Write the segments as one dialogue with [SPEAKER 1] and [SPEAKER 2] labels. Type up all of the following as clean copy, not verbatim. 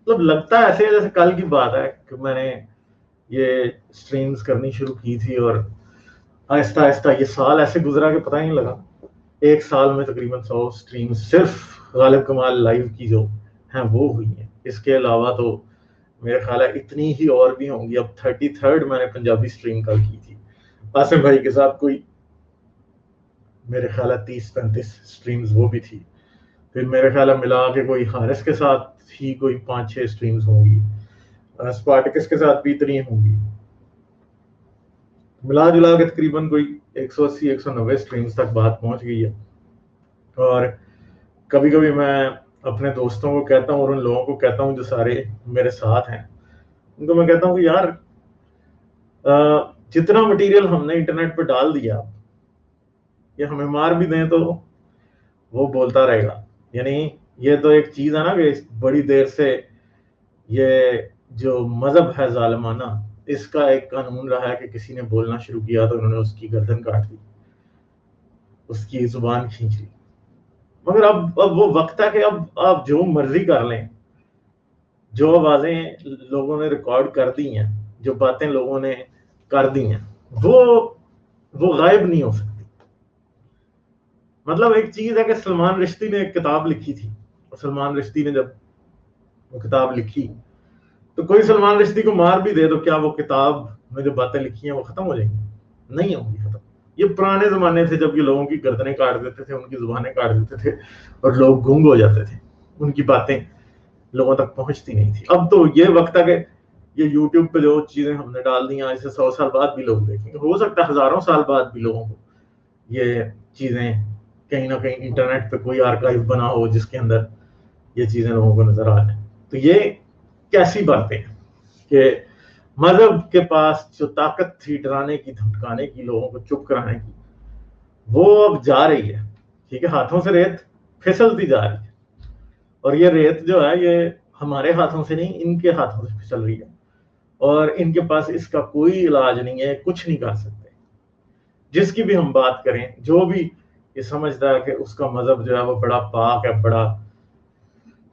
[SPEAKER 1] मतलब लगता है ऐसे जैसे कल की बात है कि मैंने ये स्ट्रीम्स करनी शुरू की थी और आहिस्ता आहिस्ता ये साल ऐसे गुजरा कि पता ही नहीं लगा। एक साल में तकरीबन 100 स्ट्रीम्स सिर्फ गालिब कमाल लाइव की जो हैं वो हुई हैं। इसके अलावा तो मेरे ख्याल है इतनी ही और भी होंगी। अब 33rd मैंने पंजाबी स्ट्रीम कल की थी आसिम भाई के साथ, कोई मेरे ख्याल है 30-35 स्ट्रीम्स वो भी थी। फिर मेरे ख्याल है मिला के कोई हारिस के साथ ही कोई 5-6 स्ट्रीम्स होंगी, स्पार्टिकस के साथ भी इतनी होंगी। मिला जुला के तकरीबन कोई 180-190 स्ट्रीम्स तक बात पहुंच गई है। और कभी कभी मैं अपने दोस्तों को कहता हूँ और उन लोगों को कहता हूँ जो सारे मेरे साथ हैं, उनको मैं कहता हूँ कि यार जितना मटेरियल हमने इंटरनेट पे डाल दिया, ये हमें मार भी दें तो वो बोलता रहेगा। यानी ये तो एक चीज है ना कि बड़ी देर से ये जो मजहब है जालिमाना, इसका एक कानून रहा है कि किसी ने बोलना शुरू किया तो उन्होंने उसकी गर्दन काट दी, उसकी जुबान खींच ली। मगर अब वो वक्त है कि अब आप जो मर्जी कर लें। जो आवाजें लोगों ने रिकॉर्ड कर दी हैं, जो बातें लोगों ने कर दी हैं, वो गायब नहीं हो सकती। मतलब एक चीज है कि सलमान रिश्ती ने एक किताब लिखी थी, और सलमान रिश्ती ने जब वो किताब लिखी तो कोई सलमान रिश्ती को मार भी दे तो क्या वो किताब में जो बातें लिखी हैं वो खत्म हो जाएंगी? नहीं होंगी खत्म। ये पुराने जमाने थे जब ये लोगों की गर्दनें काट देते थे, उनकी जुबानें काट देते थे और लोग गूंग हो जाते थे, उनकी बातें लोगों तक पहुंचती नहीं थी। अब तो ये वक्त है कि ये यूट्यूब पे जो चीजें हमने डाल दी हैं, इसे 100 साल बाद भी लोग देखेंगे, हो सकता है हजारों साल बाद भी लोगों को ये चीजें कहीं ना कहीं इंटरनेट पे कोई आर्काइव बना हो जिसके अंदर ये चीजें लोगों को नजर आ जाए। तो ये कैसी बातें हैं कि मजहब के पास जो ताकत थी डराने की, धमकाने की, लोगों को चुप कराने की, वो अब जा रही है। ठीक है, हाथों से रेत फिसलती जा रही है, और ये रेत जो है ये हमारे हाथों से नहीं, इनके हाथों से फिसल रही है, और इनके पास इसका कोई इलाज नहीं है, कुछ नहीं कर सकते। जिसकी भी हम बात करें, जो भी ये समझता है कि उसका मजहब जो है वो बड़ा पाक है, बड़ा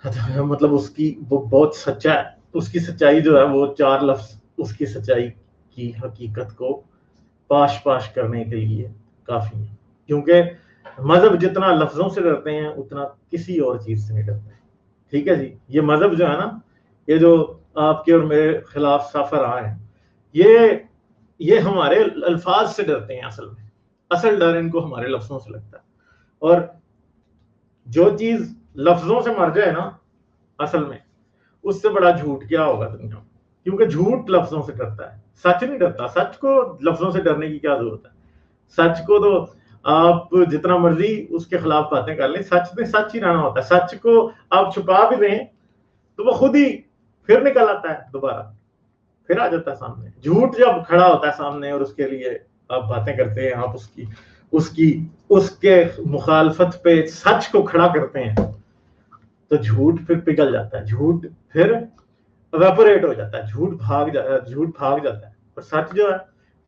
[SPEAKER 1] मतलब उसकी वो बहुत सच्चा है, उसकी सच्चाई जो है वो 4 लफ्ज उसकी सच्चाई की हकीकत को पाश पाश करने के लिए काफी है। क्योंकि मजहब जितना लफ्जों से डरते हैं उतना किसी और चीज से नहीं डरते। ठीक है जी, ये मजहब जो है ना, ये जो आपके और मेरे खिलाफ सफर आए हैं, ये हमारे अल्फाज से डरते हैं। असल डर इनको हमारे लफ्जों से लगता है। और जो चीज लफ्जों से मर जाए ना, असल में उससे बड़ा झूठ क्या होगा दुनिया में। क्योंकि झूठ लफ्जों से डरता है, सच नहीं डरता। सच को लफ्जों से डरने की क्या जरूरत है? सच को तो आप जितना मर्जी उसके खिलाफ बातें कर लें, सच में सच ही रहना होता है। सच को आप छुपा भी दें तो वो खुद ही फिर निकल आता है, दोबारा फिर आ जाता है सामने। झूठ जब खड़ा होता है सामने और उसके लिए आप बातें करते हैं, आप उसकी उसकी उसके मुखालफत पे सच को खड़ा करते हैं, तो झूठ फिर पिघल जाता है, झूठ फिर एवेपोरेट हो जाता है, झूठ भाग जाता है। पर सच जो है,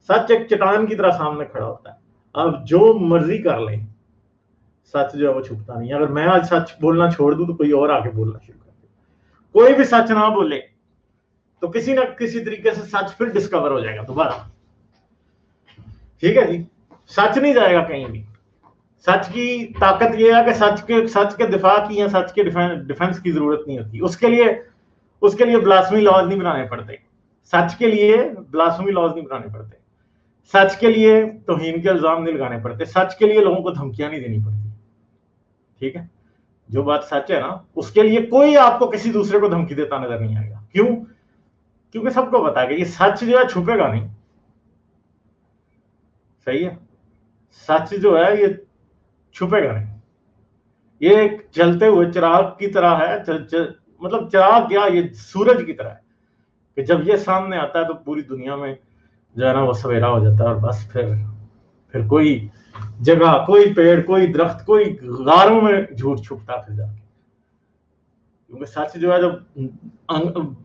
[SPEAKER 1] सच एक चट्टान की तरह सामने खड़ा होता है। अब जो मर्जी कर लें, सच जो है वो छुपता नहीं। अगर मैं आज सच बोलना छोड़ दूं तो कोई और आके बोलना शुरू कर दे। कोई भी सच ना बोले तो किसी ना किसी तरीके से सच फिर डिस्कवर हो जाएगा दोबारा। ठीक है जी, सच नहीं जाएगा कहीं भी। सच की ताकत यह है कि सच के दिफा की या सच के डिफेंस की जरूरत नहीं होती। उसके लिए ब्लास्फेमी लॉज नहीं बनाने पड़ते। सच के लिए ब्लास्फेमी लॉज नहीं बनाने पड़ते। सच के लिए तौहीन के इल्जाम नहीं लगाने पड़ते। सच के लिए लोगों को धमकियां नहीं देनी पड़ती। ठीक है, जो बात सच है ना, उसके लिए कोई आपको किसी दूसरे को धमकी देता नजर नहीं आएगा। क्यों? क्योंकि सबको पता है कि ये सच जो है छुपेगा नहीं। सही है, सच जो है ये छुपेगा नहीं। ये एक जलते हुए चिराग की तरह है। मतलब चिराग क्या, ये सूरज की तरह है कि जब ये सामने आता है तो पूरी दुनिया में जो है ना वो सवेरा हो जाता है। और बस फिर कोई जगह, कोई पेड़, कोई दरख्त, कोई गारों में झूठ छुपता फिर जाके। क्योंकि सच जो है जब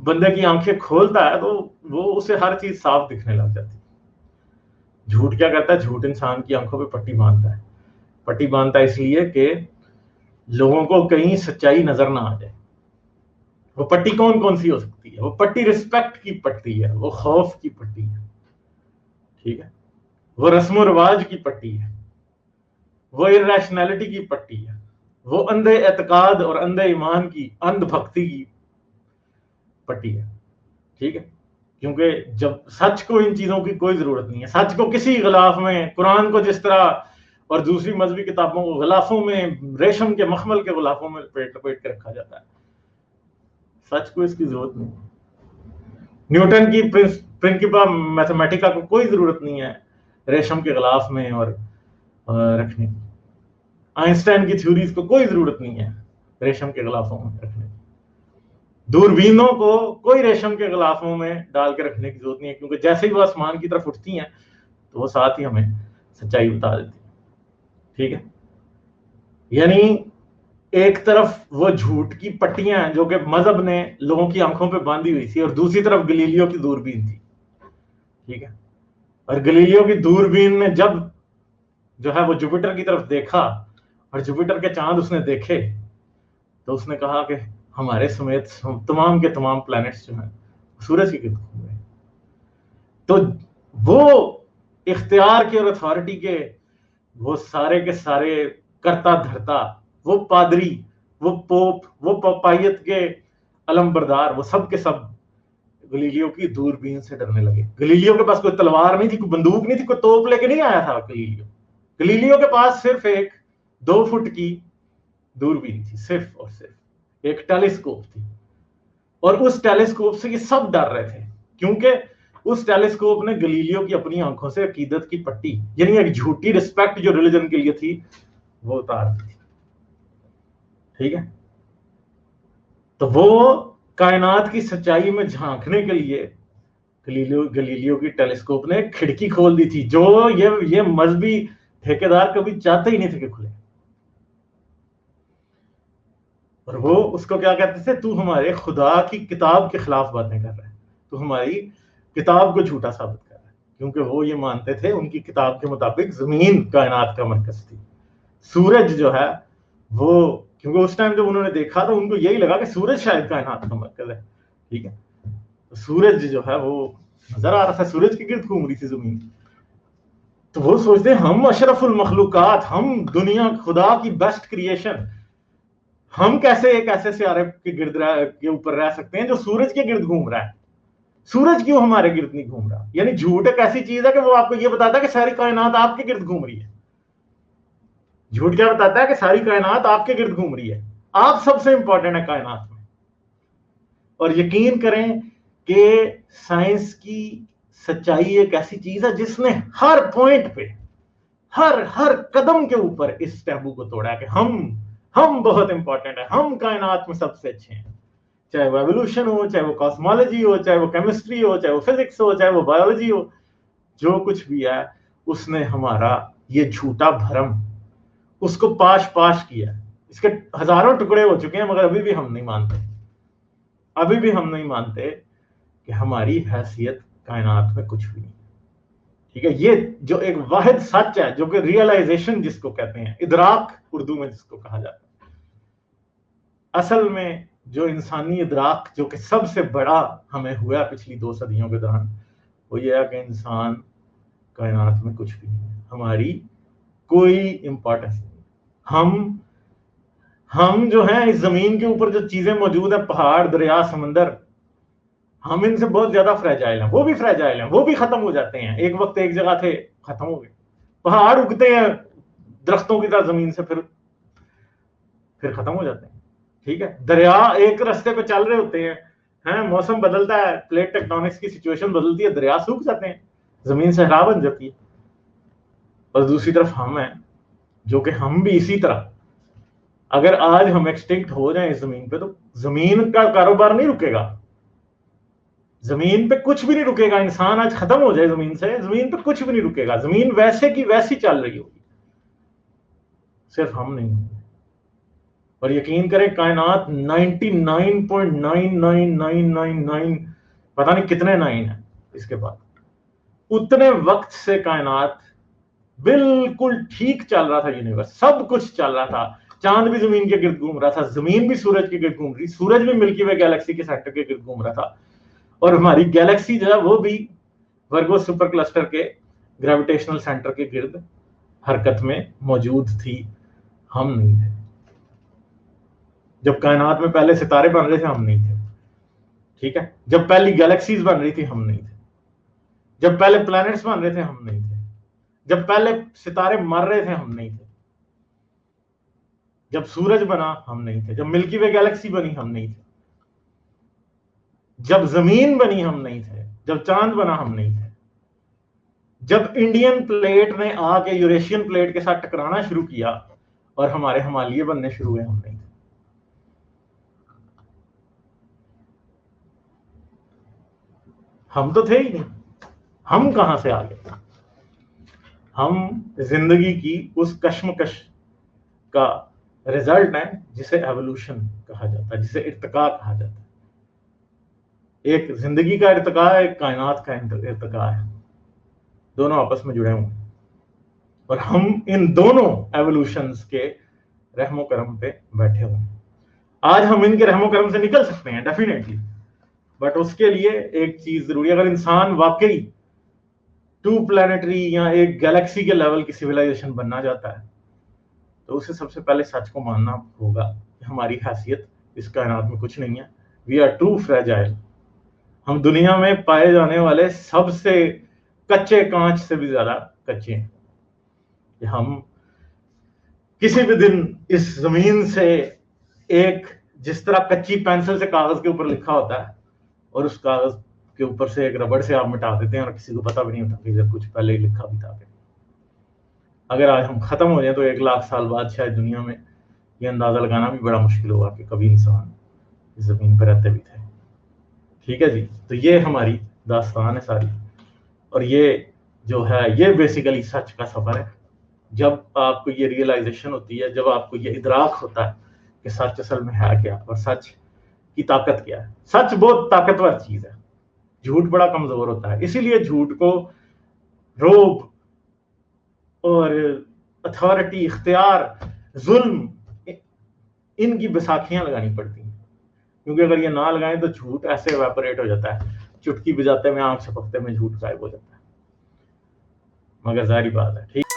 [SPEAKER 1] बंदे की आंखें खोलता है तो वो उसे हर चीज साफ दिखने लग जाती है। झूठ क्या करता है? झूठ इंसान की आंखों पे पट्टी बांधता है। पट्टी बांधता है इसलिए कि लोगों को कहीं सच्चाई नजर ना आ जाए। वो पट्टी कौन कौन सी हो सकती है? वो पट्टी रिस्पेक्ट की पट्टी है, वो खौफ की पट्टी है, ठीक है, वो रस्म रिवाज की पट्टी है, वो इरैशनैलिटी की पट्टी है, वो अंधे एतकाद और अंधे ईमान की, अंध भक्ति की पट्टी है, ठीक है। क्योंकि जब सच को इन चीजों की कोई जरूरत नहीं है, सच को किसी गिलाफ में, कुरान को जिस तरह और दूसरी मजहबी किताबों को गिलाफों में, रेशम के मखमल के गिलाफों में लपेट लपेट के रखा जाता है, सच को इसकी जरूरत नहीं। न्यूटन की प्रिंसिपा मैथमेटिका को कोई जरूरत नहीं है रेशम के गिलाफ में और रखने की। आइंस्टाइन की थ्योरीज को कोई जरूरत नहीं है रेशम के गिलाफों में रखने की। दूरबीनों को कोई रेशम के गिलाफों में डाल के रखने की जरूरत नहीं है, क्योंकि जैसे ही वो आसमान की तरफ उठती हैं तो वो साथ ही हमें सच्चाई बता देती है, ठीक है। यानी एक तरफ वो झूठ की पट्टियां हैं जो कि मजहब ने लोगों की आंखों पे बांधी हुई थी, और दूसरी तरफ गलीलियो की दूरबीन थी, ठीक है। और गलीलियो की दूरबीन ने जब जो है वो जुपिटर की तरफ देखा और जुपिटर के चांद उसने देखे, तो उसने कहा कि हमारे समेत तमाम के तमाम प्लैनेट्स जो हैं सूरज की गिर्द घूम रहे हैं। तो वो इख्तियार के और अथॉरिटी के वो सारे के सारे करता धरता, वो पादरी, वो पोप, वो पपायत के अलमबरदार, वो सब के सब गलीलियो की दूरबीन से डरने लगे। गलीलियो के पास कोई तलवार नहीं थी, कोई बंदूक नहीं थी, कोई तोप लेके नहीं आया था गलीलियो। गलीलियो के पास सिर्फ एक 2 फुट की दूरबीन थी, सिर्फ और सिर्फ एक टेलीस्कोप थी, और उस टेलीस्कोप से ये सब डर रहे थे, क्योंकि उस टेलीस्कोप ने गलीलियो की अपनी आंखों से अकीदत की पट्टी, यानी एक झूठी रिस्पेक्ट जो रिलीजन के लिए थी, वो उतार दी, ठीक है। तो वो कायनात की सच्चाई में झांकने के लिए गलीलियो की टेलीस्कोप ने खिड़की खोल दी थी, जो ये मजहबी ठेकेदार कभी चाहते ही नहीं थे कि खुले। और वो उसको क्या कहते थे, तू हमारे खुदा की किताब के खिलाफ बातें कर रहा है, तू हमारी किताब को झूठा साबित कर रहा है। क्योंकि वो ये मानते थे उनकी किताब के मुताबिक जमीन कायनात का मरकज थी, सूरज जो है वो, क्योंकि उस टाइम जब उन्होंने देखा तो उनको यही लगा कि सूरज शायद कायनात का मरकज है, ठीक है। तो सूरज जो है वो नजर आ रहा था, सूरज की गिर्द घूम रही थी जमीन। तो वो सोचते हम अशरफुल मखलूकात, हम दुनिया खुदा की बेस्ट क्रिएशन, हम कैसे एक ऐसे सियारे के गिर्द के ऊपर रह सकते हैं जो सूरज के गिर्द घूम रहा है, सूरज क्यों हमारे गिर्द नहीं घूम रहा। यानी झूठ एक ऐसी चीज है कि वो आपको ये बताता है कि सारी कायनात आपके गिर्द घूम रही है। झूठ क्या बताता है कि सारी कायनात आपके गिर्द घूम रही है, आप सबसे इंपॉर्टेंट है कायनात में। और यकीन करें कि साइंस की सच्चाई एक ऐसी चीज है जिसने हर पॉइंट पे, हर कदम के ऊपर इस टैबू को तोड़ा है कि हम बहुत इंपॉर्टेंट है, हम कायनात में सबसे अच्छे हैं। चाहे वो एवोल्यूशन हो, चाहे वो कॉस्मोलॉजी हो, चाहे वो केमिस्ट्री हो, चाहे वो फिजिक्स हो, चाहे वो बायोलॉजी हो, जो कुछ भी है उसने हमारा ये झूठा भ्रम उसको पाश पाश किया। इसके हजारों टुकड़े हो चुके हैं, मगर अभी भी हम नहीं मानते कि हमारी हैसियत कायनात में कुछ भी नहीं, ठीक है। ये जो एक वाहिद सच है, जो कि रियलाइजेशन जिसको कहते हैं, इदराक उर्दू में जिसको कहा जाता है, असल में जो इंसानी इदराक जो कि सबसे बड़ा हमें हुआ पिछली 2 सदियों के दौरान, वो ये है कि इंसान कायनात में कुछ भी नहीं है, हमारी कोई इंपॉर्टेंस नहीं। हम जो हैं इस जमीन के ऊपर जो चीजें मौजूद है, पहाड़, दरिया, समंदर, हम इनसे बहुत ज्यादा फ्रेजाइल हैं। वो भी फ्रेजाइल हैं, वो भी खत्म हो जाते हैं। एक वक्त एक जगह थे, खत्म हो गए। पहाड़ उगते हैं दरख्तों की तरह जमीन से, फिर खत्म हो जाते हैं, ठीक है। दरिया एक रास्ते पे चल रहे होते हैं, मौसम बदलता है, प्लेट टेक्टोनिक्स की सिचुएशन बदलती है, दरिया सूख जाते हैं, जमीन सहरा बन जाती है। और दूसरी तरफ हम हैं जो कि हम भी इसी तरह, अगर आज हम एक्सटिंक्ट हो जाएं इस जमीन पे, तो जमीन का कारोबार नहीं रुकेगा, जमीन पे कुछ भी नहीं रुकेगा। इंसान आज खत्म हो जाए जमीन से, जमीन पे कुछ भी नहीं रुकेगा, जमीन वैसे की वैसी चल रही होगी, सिर्फ हम नहीं। और यकीन करें कायनात 99.99999 पता नहीं कितने 9 है इसके बाद, उतने वक्त से कायनात बिल्कुल ठीक चल रहा था, यूनिवर्स सब कुछ चल रहा था, चांद भी जमीन के गिर्द घूम रहा था, जमीन भी सूरज के गिर्द घूम रही, सूरज भी मिल्की वे गैलेक्सी के सेंटर के गिर्द घूम रहा था, और हमारी गैलेक्सी जो है वो भी वर्गो सुपर क्लस्टर के ग्रेविटेशनल सेंटर के गिर्द हरकत में मौजूद थी। हम नहीं थे। जब कायनात में पहले सितारे बन रहे थे हम नहीं थे, ठीक है। जब पहली गैलेक्सीज बन रही थी हम नहीं थे। जब पहले प्लैनेट्स बन रहे थे हम नहीं थे। जब पहले सितारे मर रहे थे हम नहीं थे। जब सूरज बना हम नहीं थे। जब मिल्की वे गैलेक्सी बनी हम नहीं थे। जब जमीन बनी हम नहीं थे। जब चांद बना हम नहीं थे। जब इंडियन प्लेट ने आके यूरेशियन प्लेट के साथ टकराना शुरू किया और हमारे हिमालय बनने शुरू हुए, हम नहीं थे। हम तो थे ही नहीं। हम कहां से आ गए? हम जिंदगी की उस कश्मकश का रिजल्ट है जिसे एवोल्यूशन कहा जाता है, जिसे इर्तिका कहा जाता है। एक जिंदगी का इर्तिका है, एक कायनात का इर्तिका है, दोनों आपस में जुड़े हुए हैं और हम इन दोनों एवोल्यूशंस के रहमो करम पे बैठे हुए हैं। आज हम इनके रहमो करम से निकल सकते हैं डेफिनेटली, बट उसके लिए एक चीज जरूरी है। अगर इंसान वाकई 2 प्लैनेटरी या एक गैलेक्सी के लेवल की सिविलाइजेशन बनना चाहता है तो उसे सबसे पहले सच को मानना होगा कि हमारी हैसियत इस कायनात में कुछ नहीं है। We are too fragile. हम दुनिया में पाए जाने वाले सबसे कच्चे कांच से भी ज्यादा कच्चे हैं। हम किसी भी दिन इस जमीन से एक, जिस तरह कच्ची पेंसिल से कागज के ऊपर लिखा होता है और उस कागज के ऊपर से एक रबड़ से आप मिटा देते हैं और किसी को पता भी नहीं होता कि जब कुछ पहले ही लिखा भी था। अगर आज हम खत्म हो जाए तो 1 लाख साल बाद शायद दुनिया में ये अंदाजा लगाना भी बड़ा मुश्किल होगा कि कभी इंसान इस जमीन पर रहते भी थे। ठीक है जी, तो ये हमारी दास्तान है सारी, और ये जो है ये बेसिकली सच का सफर है। जब आपको ये रियलाइजेशन होती है, जब आपको ये इदराक होता है कि सच असल में है क्या और सच की ताकत क्या है। सच बहुत ताकतवर चीज है, झूठ बड़ा कमजोर होता है। इसीलिए झूठ को रोब और अथॉरिटी, इख्तियार, जुल्म, इनकी बैसाखियां लगानी पड़ती हैं, क्योंकि अगर ये ना लगाएं तो झूठ ऐसे एवेपोरेट हो जाता है, चुटकी बजाते में, आंख झपकते में झूठ गायब हो जाता है। मगर जारी बात है, ठीक।